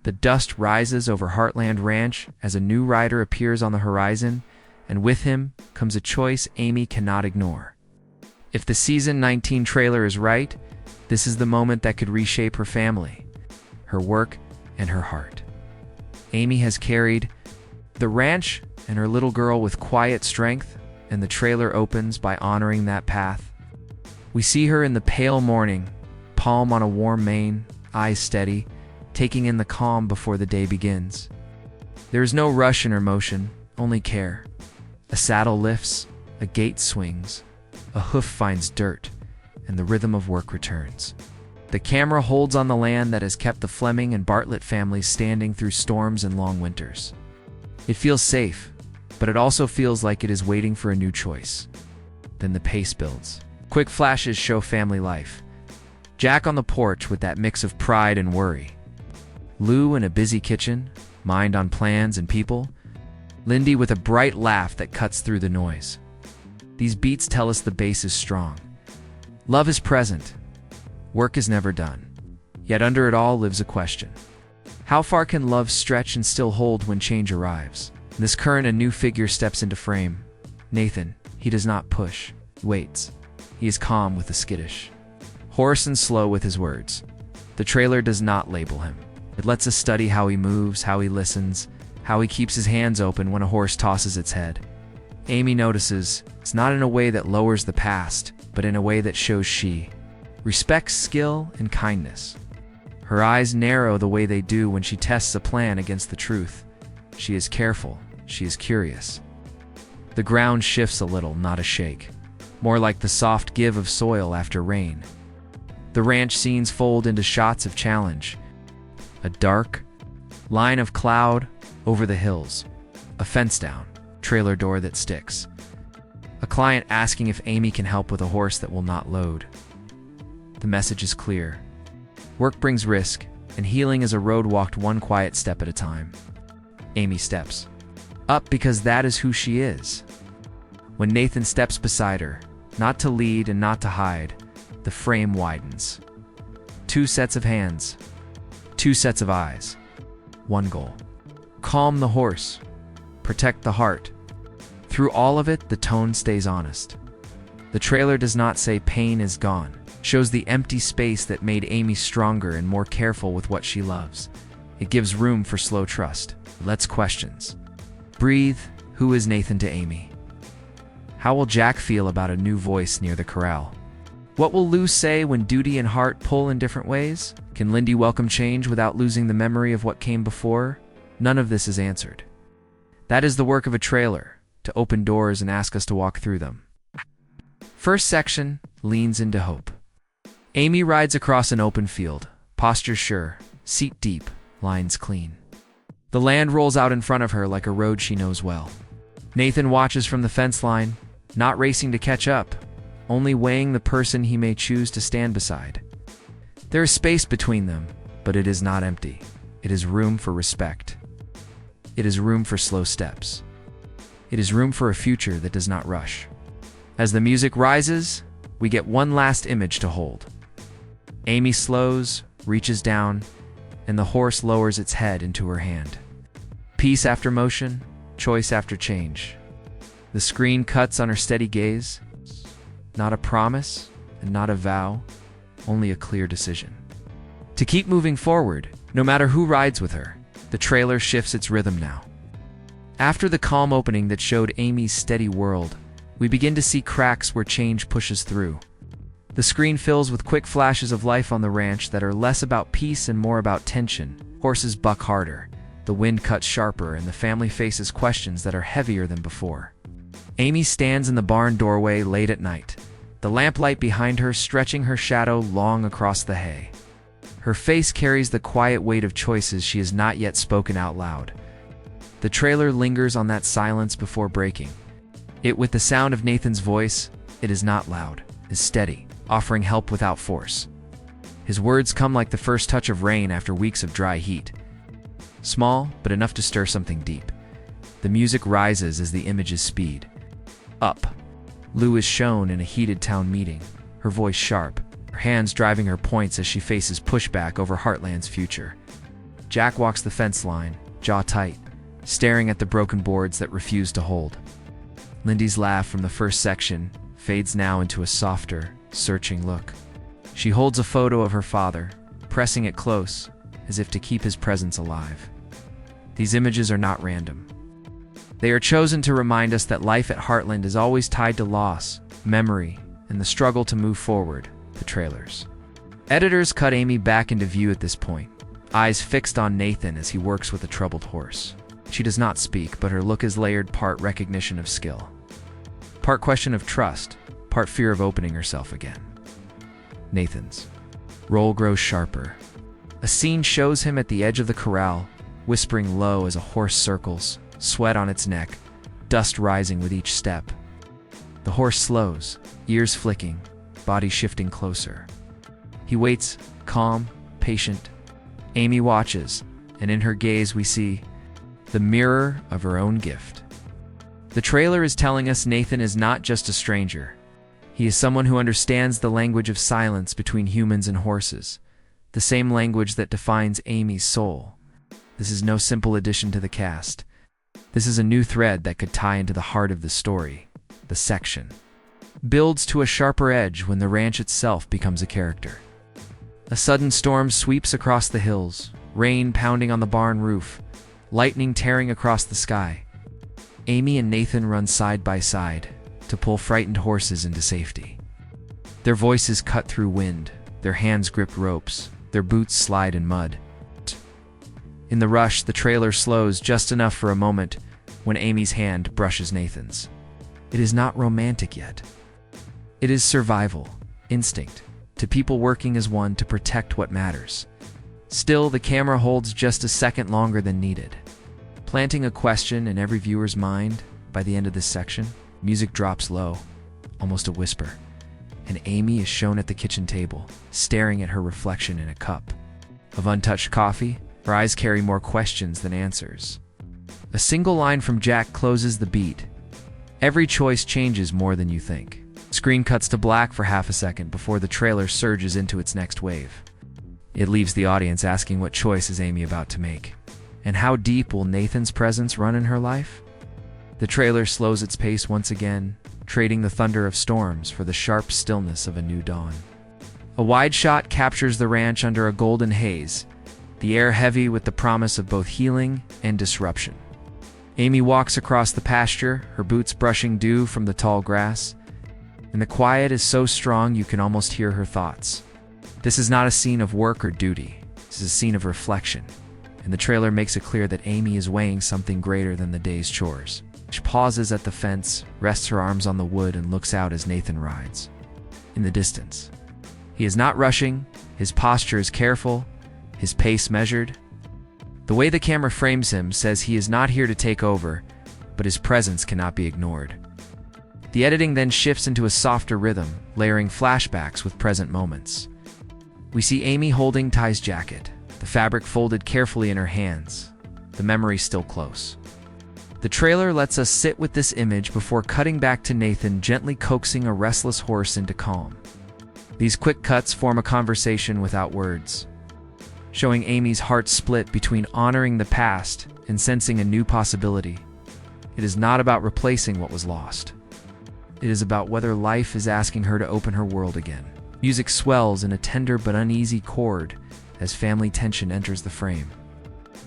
The dust rises over Heartland Ranch as a new rider appears on the horizon, and with him comes a choice Amy cannot ignore. If the Season 19 trailer is right, this is the moment that could reshape her family, her work, and her heart. Amy has carried the ranch and her little girl with quiet strength, and the trailer opens by honoring that path. We see her in the pale morning, palm on a warm mane, eyes steady, taking in the calm before the day begins. There is no rush in her motion, only care. A saddle lifts, a gate swings, a hoof finds dirt, and the rhythm of work returns. The camera holds on the land that has kept the Fleming and Bartlett families standing through storms and long winters. It feels safe, but it also feels like it is waiting for a new choice. Then the pace builds. Quick flashes show family life. Jack on the porch with that mix of pride and worry. Lou in a busy kitchen, mind on plans and people. Lyndy with a bright laugh that cuts through the noise. These beats tell us the base is strong. Love is present. Work is never done. Yet under it all lives a question. How far can love stretch and still hold when change arrives? In this current, a new figure steps into frame. Nathan. He does not push. He waits. He is calm with a skittish. Hoarse and slow with his words. The trailer does not label him. It lets us study how he moves, how he listens, how he keeps his hands open when a horse tosses its head. Amy notices it's not in a way that lowers the past, but in a way that shows she respects skill and kindness. Her eyes narrow the way they do when she tests a plan against the truth. She is careful. She is curious. The ground shifts a little, not a shake. More like the soft give of soil after rain. The ranch scenes fold into shots of challenge. A dark line of cloud over the hills. A fence down. Trailer door that sticks. A client asking if Amy can help with a horse that will not load. The message is clear. Work brings risk, and healing is a road walked one quiet step at a time. Amy steps up because that is who she is. When Nathan steps beside her, not to lead and not to hide, the frame widens. Two sets of hands, two sets of eyes, one goal. Calm the horse, protect the heart. Through all of it, the tone stays honest. The trailer does not say pain is gone, shows the empty space that made Amy stronger and more careful with what she loves. It gives room for slow trust. Let's questions. Breathe. Who is Nathan to Amy? How will Jack feel about a new voice near the corral? What will Lou say when duty and heart pull in different ways? Can Lyndy welcome change without losing the memory of what came before? None of this is answered. That is the work of a trailer, to open doors and ask us to walk through them. First section leans into hope. Amy rides across an open field, posture sure, seat deep, lines clean. The land rolls out in front of her like a road she knows well. Nathan watches from the fence line, not racing to catch up, only weighing the person he may choose to stand beside. There is space between them, but it is not empty. It is room for respect. It is room for slow steps. It is room for a future that does not rush. As the music rises, we get one last image to hold. Amy slows, reaches down, and the horse lowers its head into her hand. Peace after motion, choice after change. The screen cuts on her steady gaze. Not a promise and not a vow, only a clear decision. To keep moving forward, no matter who rides with her, the trailer shifts its rhythm now. After the calm opening that showed Amy's steady world, we begin to see cracks where change pushes through. The screen fills with quick flashes of life on the ranch that are less about peace and more about tension. Horses buck harder, the wind cuts sharper, and the family faces questions that are heavier than before. Amy stands in the barn doorway late at night, the lamplight behind her stretching her shadow long across the hay. Her face carries the quiet weight of choices she has not yet spoken out loud. The trailer lingers on that silence before breaking. It, with the sound of Nathan's voice, it is not loud, is steady, offering help without force. His words come like the first touch of rain after weeks of dry heat. Small, but enough to stir something deep. The music rises as the images speed. Up. Lou is shown in a heated town meeting, her voice sharp, her hands driving her points as she faces pushback over Heartland's future. Jack walks the fence line, jaw tight, staring at the broken boards that refuse to hold. Lyndy's laugh from the first section fades now into a softer, searching look. She holds a photo of her father, pressing it close, as if to keep his presence alive. These images are not random. They are chosen to remind us that life at Heartland is always tied to loss, memory, and the struggle to move forward, the trailers. Editors cut Amy back into view at this point, eyes fixed on Nathan as he works with a troubled horse. She does not speak, but her look is layered, part recognition of skill, part question of trust, part fear of opening herself again. Nathan's roll grows sharper. A scene shows him at the edge of the corral, whispering low as a horse circles, sweat on its neck, dust rising with each step. The horse slows, ears flicking, body shifting closer. He waits, calm, patient. Amy watches, and in her gaze we see the mirror of her own gift. The trailer is telling us Nathan is not just a stranger. He is someone who understands the language of silence between humans and horses, the same language that defines Amy's soul. This is no simple addition to the cast. This is a new thread that could tie into the heart of the story. The section builds to a sharper edge when the ranch itself becomes a character. A sudden storm sweeps across the hills, rain pounding on the barn roof, lightning tearing across the sky. Amy and Nathan run side by side to pull frightened horses into safety. Their voices cut through wind, their hands grip ropes, their boots slide in mud. In the rush, the trailer slows just enough for a moment when Amy's hand brushes Nathan's. It is not romantic yet. It is survival, instinct, to people working as one to protect what matters. Still, the camera holds just a second longer than needed, planting a question in every viewer's mind. By the end of this section, music drops low, almost a whisper, and Amy is shown at the kitchen table, staring at her reflection in a cup of untouched coffee. Her eyes carry more questions than answers. A single line from Jack closes the beat. Every choice changes more than you think. Screen cuts to black for half a second before the trailer surges into its next wave. It leaves the audience asking, what choice is Amy about to make? And how deep will Nathan's presence run in her life? The trailer slows its pace once again, trading the thunder of storms for the sharp stillness of a new dawn. A wide shot captures the ranch under a golden haze, the air heavy with the promise of both healing and disruption. Amy walks across the pasture, her boots brushing dew from the tall grass, and the quiet is so strong you can almost hear her thoughts. This is not a scene of work or duty. This is a scene of reflection, and the trailer makes it clear that Amy is weighing something greater than the day's chores. She pauses at the fence, rests her arms on the wood, and looks out as Nathan rides. In the distance, he is not rushing, his posture is careful, his pace measured. The way the camera frames him says he is not here to take over, but his presence cannot be ignored. The editing then shifts into a softer rhythm, layering flashbacks with present moments. We see Amy holding Ty's jacket, the fabric folded carefully in her hands, the memory still close. The trailer lets us sit with this image before cutting back to Nathan gently coaxing a restless horse into calm. These quick cuts form a conversation without words, showing Amy's heart split between honoring the past and sensing a new possibility. It is not about replacing what was lost. It is about whether life is asking her to open her world again. Music swells in a tender but uneasy chord as family tension enters the frame.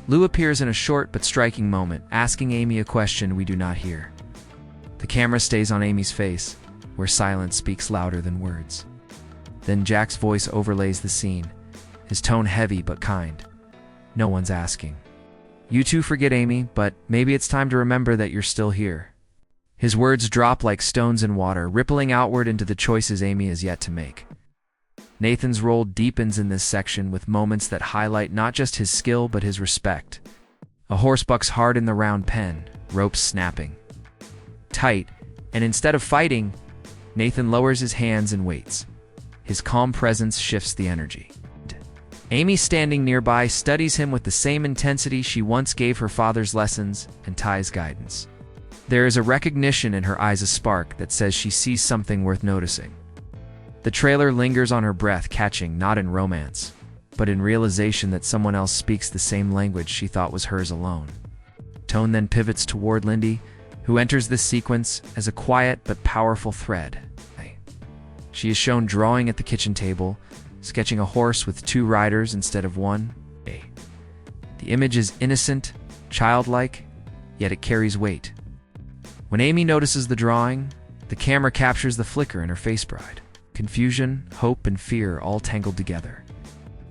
Lou appears in a short but striking moment, asking Amy a question we do not hear. The camera stays on Amy's face, where silence speaks louder than words. Then Jack's voice overlays the scene, his tone heavy but kind. No one's asking. You two forget Amy, but maybe it's time to remember that you're still here. His words drop like stones in water, rippling outward into the choices Amy has yet to make. Nathan's role deepens in this section with moments that highlight not just his skill but his respect. A horse bucks hard in the round pen, ropes snapping tight, and instead of fighting, Nathan lowers his hands and waits. His calm presence shifts the energy. Amy, standing nearby, studies him with the same intensity she once gave her father's lessons and Ty's guidance. There is a recognition in her eyes, a spark that says she sees something worth noticing. The trailer lingers on her breath, catching not in romance, but in realization that someone else speaks the same language she thought was hers alone. Tone then pivots toward Lyndy, who enters this sequence as a quiet but powerful thread. She is shown drawing at the kitchen table, sketching a horse with 2 riders instead of 1. The image is innocent, childlike, yet it carries weight. When Amy notices the drawing, the camera captures the flicker in her face bride. Confusion, hope, and fear all tangled together.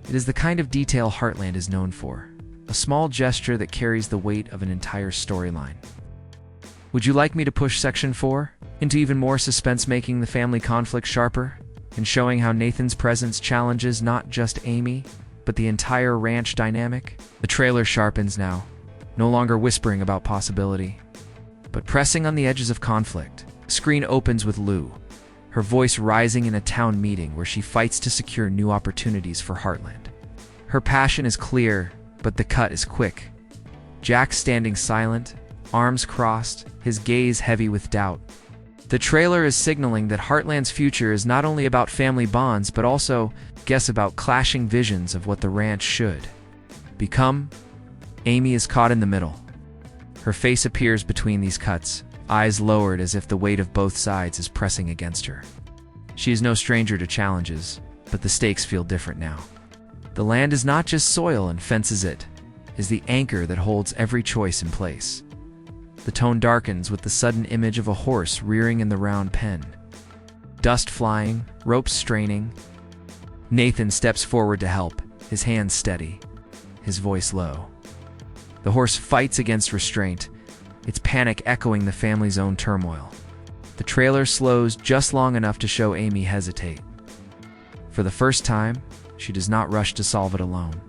It is the kind of detail Heartland is known for, a small gesture that carries the weight of an entire storyline. Would you like me to push Section 4 into even more suspense, making the family conflict sharper and showing how Nathan's presence challenges not just Amy, but the entire ranch dynamic? The trailer sharpens now, no longer whispering about possibility, but pressing on the edges of conflict. The screen opens with Lou, her voice rising in a town meeting where she fights to secure new opportunities for Heartland. Her passion is clear, but the cut is quick. Jack standing silent, arms crossed, his gaze heavy with doubt. The trailer is signaling that Heartland's future is not only about family bonds, but also, about clashing visions of what the ranch should become. Amy is caught in the middle. Her face appears between these cuts, eyes lowered as if the weight of both sides is pressing against her. She is no stranger to challenges, but the stakes feel different now. The land is not just soil and fences, it is the anchor that holds every choice in place. The tone darkens with the sudden image of a horse rearing in the round pen. Dust flying, ropes straining. Nathan steps forward to help, his hands steady, his voice low. The horse fights against restraint, its panic echoing the family's own turmoil. The trailer slows just long enough to show Amy hesitate. For the first time, she does not rush to solve it alone.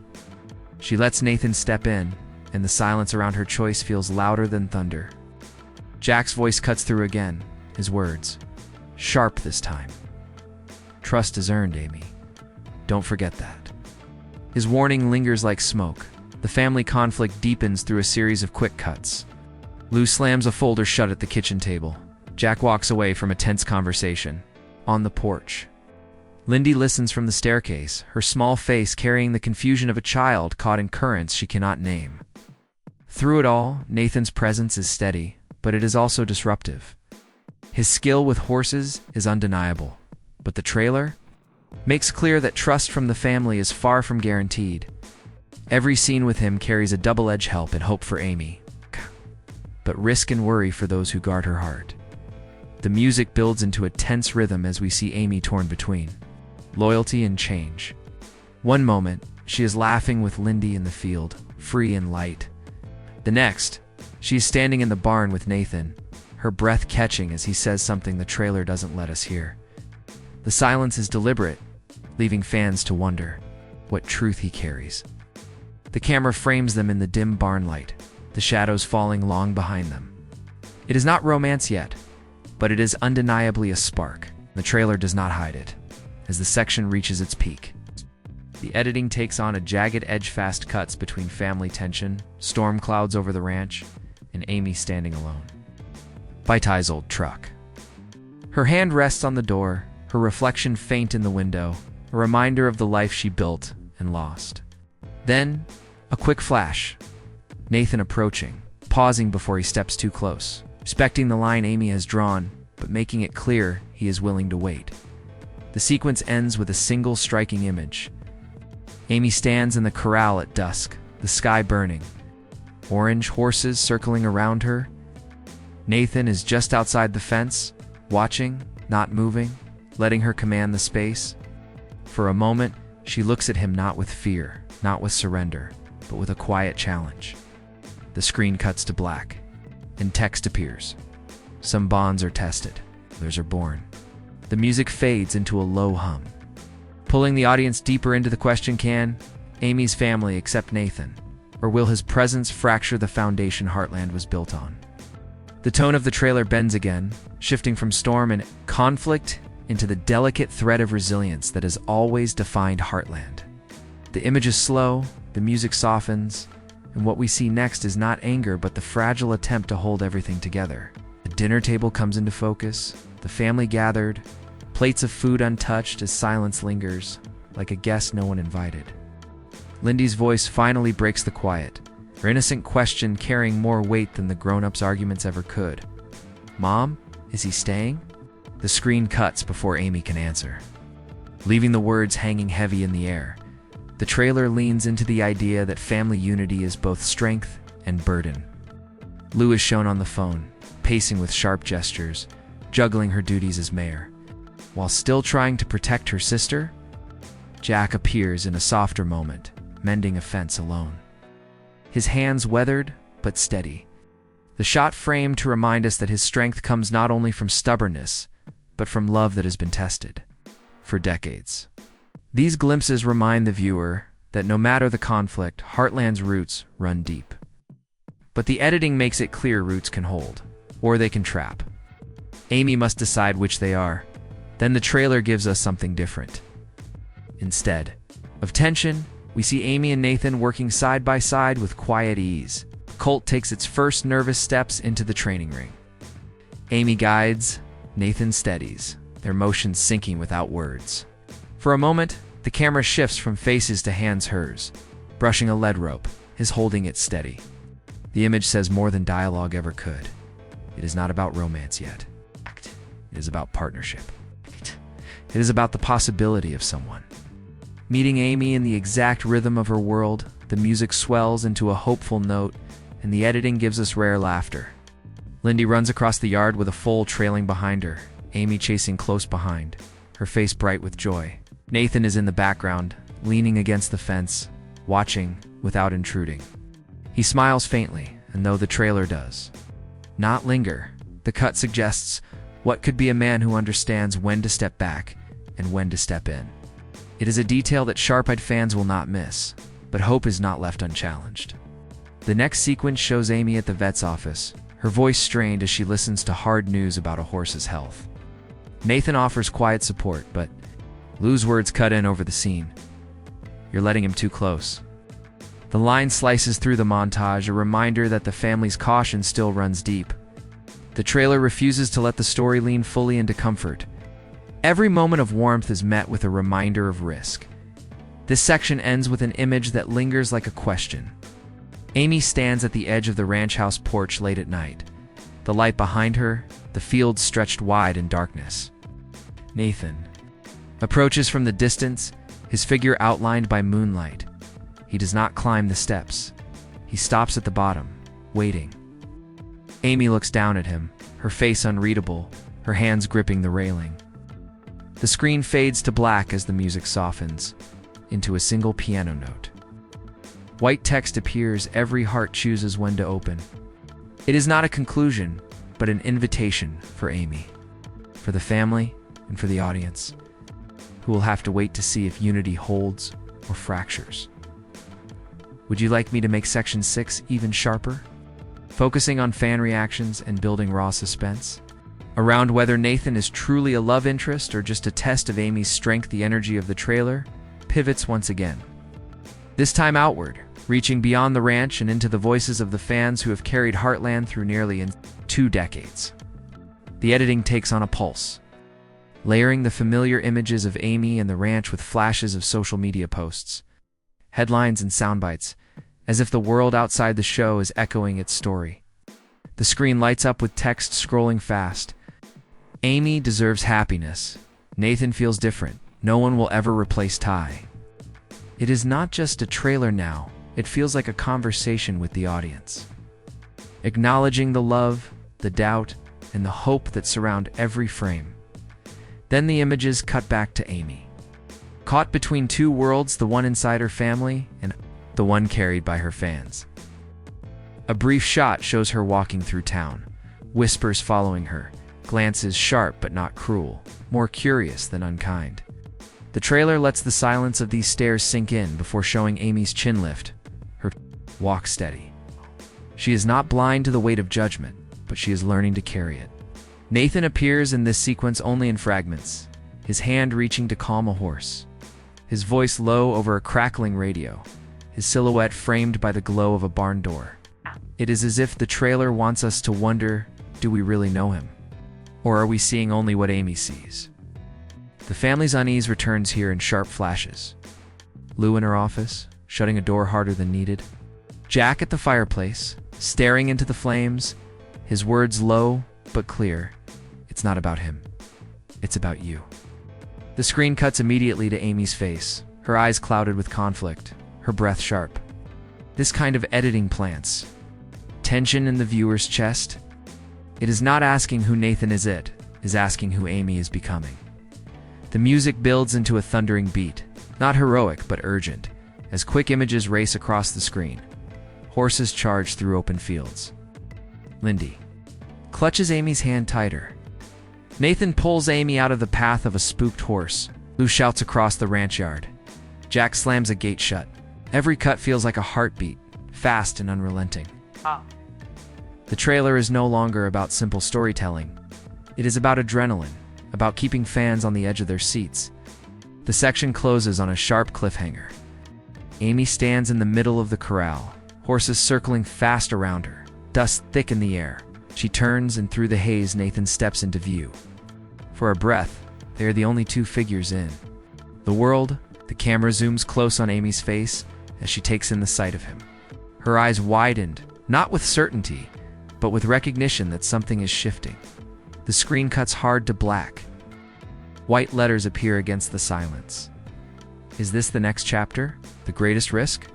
She lets Nathan step in, and the silence around her choice feels louder than thunder. Jack's voice cuts through again, his words, sharp this time. Trust is earned, Amy. Don't forget that. His warning lingers like smoke. The family conflict deepens through a series of quick cuts. Lou slams a folder shut at the kitchen table. Jack walks away from a tense conversation. On the porch, Lyndy listens from the staircase, her small face carrying the confusion of a child caught in currents she cannot name. Through it all, Nathan's presence is steady, but it is also disruptive. His skill with horses is undeniable, but the trailer makes clear that trust from the family is far from guaranteed. Every scene with him carries a double-edged help and hope for Amy, but risk and worry for those who guard her heart. The music builds into a tense rhythm as we see Amy torn between loyalty and change. One moment, she is laughing with Lyndy in the field, free and light. The next, she is standing in the barn with Nathan, her breath catching as he says something the trailer doesn't let us hear. The silence is deliberate, leaving fans to wonder what truth he carries. The camera frames them in the dim barn light, the shadows falling long behind them. It is not romance yet, but it is undeniably a spark. The trailer does not hide it. As the section reaches its peak, the editing takes on a jagged edge, fast cuts between family tension, storm clouds over the ranch, and Amy standing alone by Ty's old truck. Her hand rests on the door, her reflection faint in the window, a reminder of the life she built and lost. Then, a quick flash. Nathan approaching, pausing before he steps too close, respecting the line Amy has drawn, but making it clear he is willing to wait. The sequence ends with a single striking image. Amy stands in the corral at dusk, the sky burning, orange horses circling around her. Nathan is just outside the fence, watching, not moving, letting her command the space. For a moment, she looks at him not with fear, not with surrender, but with a quiet challenge. The screen cuts to black, and text appears. Some bonds are tested, others are born. The music fades into a low hum. Pulling the audience deeper into the question, can Amy's family accept Nathan, or will his presence fracture the foundation Heartland was built on? The tone of the trailer bends again, shifting from storm and conflict into the delicate thread of resilience that has always defined Heartland. The image is slow, the music softens, and what we see next is not anger but the fragile attempt to hold everything together. The dinner table comes into focus, the family gathered, plates of food untouched as silence lingers, like a guest no one invited. Lyndy's voice finally breaks the quiet, her innocent question carrying more weight than the grown-ups' arguments ever could. "Mom, is he staying?" The screen cuts before Amy can answer, leaving the words hanging heavy in the air. The trailer leans into the idea that family unity is both strength and burden. Lou is shown on the phone, pacing with sharp gestures, juggling her duties as mayor. While still trying to protect her sister, Jack appears in a softer moment, mending a fence alone. His hands weathered, but steady. The shot framed to remind us that his strength comes not only from stubbornness, but from love that has been tested for decades. These glimpses remind the viewer that no matter the conflict, Heartland's roots run deep. But the editing makes it clear roots can hold, or they can trap. Amy must decide which they are. Then the trailer gives us something different. Instead of tension, we see Amy and Nathan working side by side with quiet ease. Colt takes its first nervous steps into the training ring. Amy guides, Nathan steadies, their motions syncing without words. For a moment, the camera shifts from faces to hands hers, brushing a lead rope, his holding it steady. The image says more than dialogue ever could. It is not about romance yet. It is about partnership. It is about the possibility of someone. Meeting Amy in the exact rhythm of her world, the music swells into a hopeful note, and the editing gives us rare laughter. Lyndy runs across the yard with a foal trailing behind her, Amy chasing close behind, her face bright with joy. Nathan is in the background, leaning against the fence, watching without intruding. He smiles faintly, and though the trailer does not linger, the cut suggests what could be a man who understands when to step back and when to step in. It is a detail that sharp-eyed fans will not miss, but hope is not left unchallenged. The next sequence shows Amy at the vet's office, her voice strained as she listens to hard news about a horse's health. Nathan offers quiet support, but Lou's words cut in over the scene. "You're letting him too close." The line slices through the montage, a reminder that the family's caution still runs deep. The trailer refuses to let the story lean fully into comfort. Every moment of warmth is met with a reminder of risk. This section ends with an image that lingers like a question. Amy stands at the edge of the ranch house porch late at night. The light behind her, the fields stretched wide in darkness. Nathan approaches from the distance, his figure outlined by moonlight. He does not climb the steps. He stops at the bottom, waiting. Amy looks down at him, her face unreadable, her hands gripping the railing. The screen fades to black as the music softens into a single piano note. White text appears, every heart chooses when to open. It is not a conclusion, but an invitation for Amy, for the family, and for the audience, who will have to wait to see if unity holds or fractures. Would you like me to make Section 6 even sharper? Focusing on fan reactions and building raw suspense? Around whether Nathan is truly a love interest or just a test of Amy's strength, the energy of the trailer pivots once again. This time outward, reaching beyond the ranch and into the voices of the fans who have carried Heartland through nearly 2 decades. The editing takes on a pulse, layering the familiar images of Amy and the ranch with flashes of social media posts, headlines and soundbites, as if the world outside the show is echoing its story. The screen lights up with text scrolling fast. Amy deserves happiness. Nathan feels different. No one will ever replace Ty. It is not just a trailer now. It feels like a conversation with the audience, acknowledging the love, the doubt, and the hope that surround every frame. Then the images cut back to Amy, caught between 2 worlds, the one inside her family and the one carried by her fans. A brief shot shows her walking through town, whispers following her, glances sharp but not cruel, more curious than unkind. The trailer lets the silence of these stares sink in before showing Amy's chin lift, her walk steady. She is not blind to the weight of judgment, but she is learning to carry it. Nathan appears in this sequence only in fragments, his hand reaching to calm a horse, his voice low over a crackling radio, his silhouette framed by the glow of a barn door. It is as if the trailer wants us to wonder, do we really know him? Or are we seeing only what Amy sees? The family's unease returns here in sharp flashes. Lou in her office, shutting a door harder than needed. Jack at the fireplace, staring into the flames, his words low but clear. It's not about him. It's about you. The screen cuts immediately to Amy's face, her eyes clouded with conflict, her breath sharp. This kind of editing plants tension in the viewer's chest. It is not asking who Nathan is asking who Amy is becoming. The music builds into a thundering beat, not heroic but urgent, as quick images race across the screen. Horses charge through open fields. Lyndy clutches Amy's hand tighter. Nathan pulls Amy out of the path of a spooked horse. Lou shouts across the ranch yard. Jack slams a gate shut. Every cut feels like a heartbeat, fast and unrelenting. The trailer is no longer about simple storytelling. It is about adrenaline, about keeping fans on the edge of their seats. The section closes on a sharp cliffhanger. Amy stands in the middle of the corral, horses circling fast around her, dust thick in the air. She turns, and through the haze, Nathan steps into view. For a breath, they are the only two figures in the world. The camera zooms close on Amy's face as she takes in the sight of him. Her eyes widened, not with certainty, but with recognition that something is shifting. The screen cuts hard to black. White letters appear against the silence. Is this the next chapter? The greatest risk?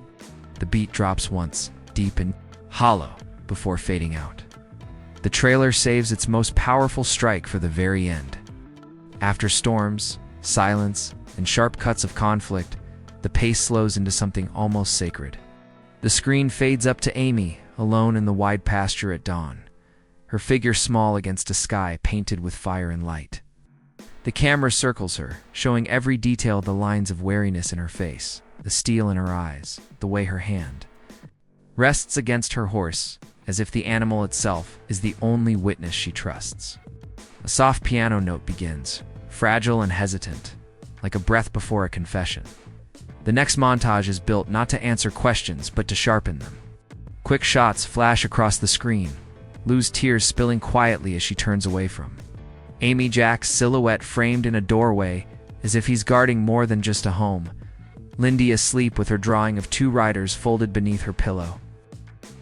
The beat drops once, deep and hollow, before fading out. The trailer saves its most powerful strike for the very end. After storms, silence, and sharp cuts of conflict, the pace slows into something almost sacred. The screen fades up to Amy, alone in the wide pasture at dawn, her figure small against a sky painted with fire and light. The camera circles her, showing every detail, the lines of wariness in her face, the steel in her eyes, the way her hand rests against her horse, as if the animal itself is the only witness she trusts. A soft piano note begins, fragile and hesitant, like a breath before a confession. The next montage is built not to answer questions, but to sharpen them. Quick shots flash across the screen, Lou's tears spilling quietly as she turns away from Amy. Jack's silhouette framed in a doorway, as if he's guarding more than just a home. Lyndy asleep with her drawing of two riders folded beneath her pillow.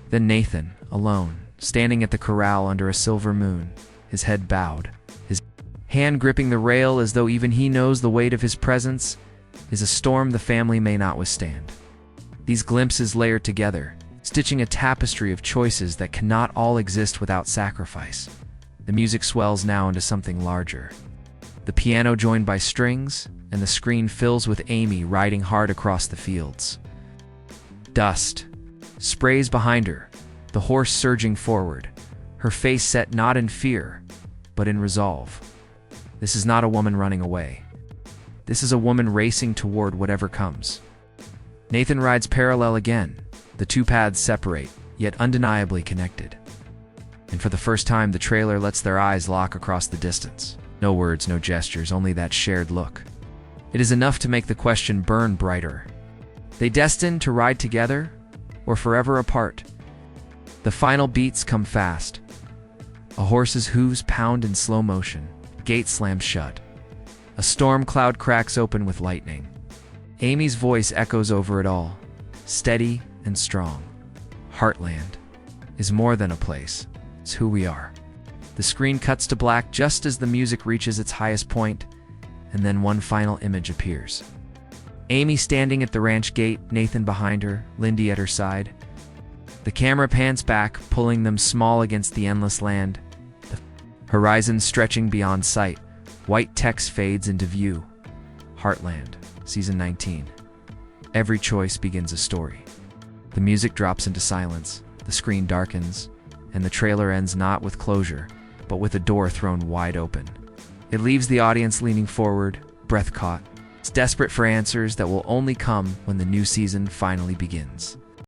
Then Nathan, alone, standing at the corral under a silver moon, his head bowed, his hand gripping the rail as though even he knows the weight of his presence is a storm the family may not withstand. These glimpses layer together, stitching a tapestry of choices that cannot all exist without sacrifice. The music swells now into something larger. The piano joined by strings, and the screen fills with Amy riding hard across the fields. Dust sprays behind her, the horse surging forward, her face set not in fear, but in resolve. This is not a woman running away. This is a woman racing toward whatever comes. Nathan rides parallel again. The two paths separate, yet undeniably connected. And for the first time, the trailer lets their eyes lock across the distance. No words, no gestures, only that shared look. It is enough to make the question burn brighter. They destined to ride together, or forever apart? The final beats come fast. A horse's hooves pound in slow motion. Gate slams shut. A storm cloud cracks open with lightning. Amy's voice echoes over it all, steady and strong. Heartland is more than a place. It's who we are. The screen cuts to black just as the music reaches its highest point, and then one final image appears. Amy standing at the ranch gate, Nathan behind her, Lyndy at her side. The camera pans back, pulling them small against the endless land. The horizon stretching beyond sight. White text fades into view. Heartland, Season 19. Every choice begins a story. The music drops into silence, the screen darkens, and the trailer ends not with closure, but with a door thrown wide open. It leaves the audience leaning forward, breath caught. It's desperate for answers that will only come when the new season finally begins.